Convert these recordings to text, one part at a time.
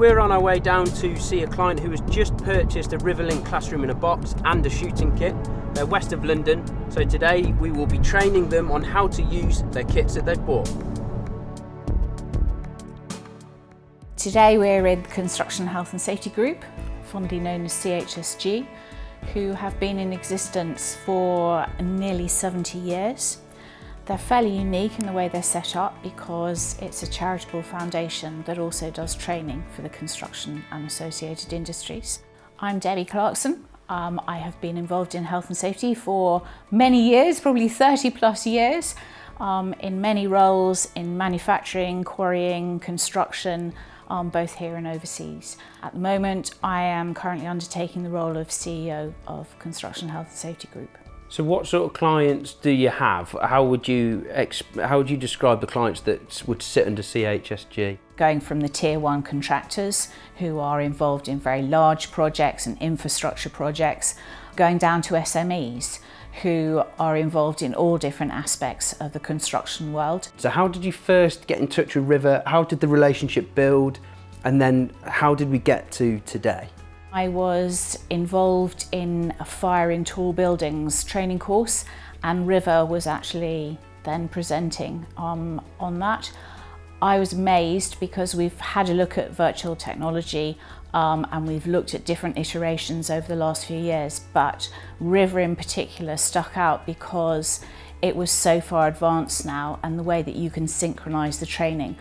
we're on our way down to see a client who has just purchased a RiVR Link classroom in a box and a shooting kit. They're west of London, so today we will be training them on how to use their kits that they've bought. Today we're in the Construction Health and Safety Group, fondly known as CSHG, who have been in existence for nearly 70 years. They're fairly unique in the way they're set up because it's a charitable foundation that also does training for the construction and associated industries. I'm Debbie Clarkson. I have been involved in health and safety for many years, probably 30 plus years, in many roles in manufacturing, quarrying, construction, both here and overseas. At the moment, I am currently undertaking the role of CEO of Construction Health and Safety Group. So what sort of clients do you have? How would you describe the clients that would sit under CSHG? Going from the tier 1 contractors who are involved in very large projects and infrastructure projects, going down to SMEs who are involved in all different aspects of the construction world. So how did you first get in touch with RiVR? How did the relationship build? And then how did we get to today? I was involved in a fire in tall buildings training course, and RiVR was actually then presenting on that. I was amazed because we've had a look at virtual technology and we've looked at different iterations over the last few years, but RiVR in particular stuck out because it was so far advanced now, and the way that you can synchronise the training.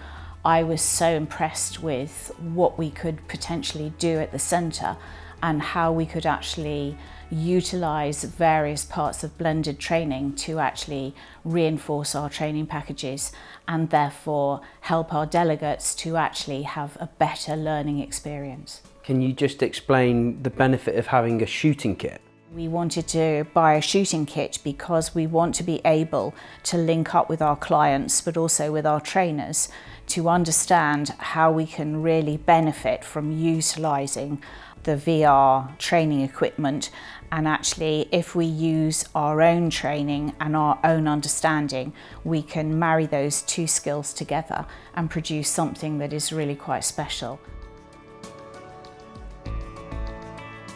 I was so impressed with what we could potentially do at the centre and how we could actually utilise various parts of blended training to actually reinforce our training packages and therefore help our delegates to actually have a better learning experience. Can you just explain the benefit of having a shooting kit? We wanted to buy a shooting kit because we want to be able to link up with our clients but also with our trainers to understand how we can really benefit from utilising the VR training equipment, and actually if we use our own training and our own understanding, we can marry those two skills together and produce something that is really quite special.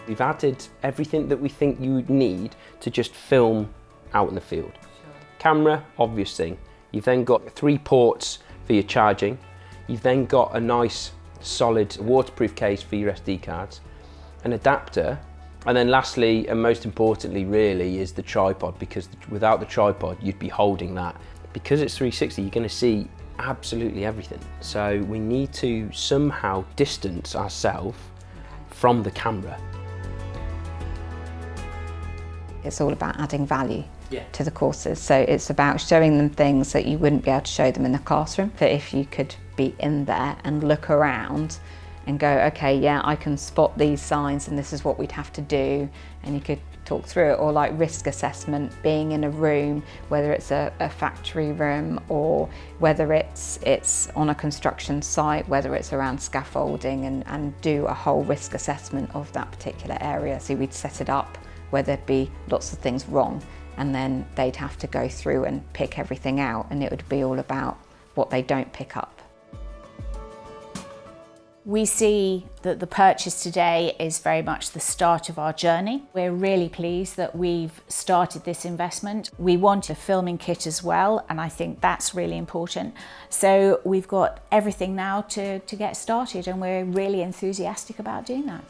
We've added everything that we think you would need to just film out in the field. Sure. Camera, obvious thing. You've then got 3 ports for your charging. You've then got a nice solid waterproof case for your SD cards, an adapter, and then lastly and most importantly really is the tripod, because without the tripod you'd be holding that. Because it's 360 you're going to see absolutely everything. So we need to somehow distance ourselves from the camera. It's all about adding value to the courses. So it's about showing them things that you wouldn't be able to show them in the classroom. But if you could be in there and look around and go, okay, yeah, I can spot these signs and this is what we'd have to do. And you could talk through it, or like risk assessment, being in a room, whether it's a factory room or whether it's on a construction site, whether it's around scaffolding, and do a whole risk assessment of that particular area. So we'd set it up where there'd be lots of things wrong, and then they'd have to go through and pick everything out, and it would be all about what they don't pick up. We see that the purchase today is very much the start of our journey. We're really pleased that we've started this investment. We want a filming kit as well, and I think that's really important. So we've got everything now to get started, and we're really enthusiastic about doing that.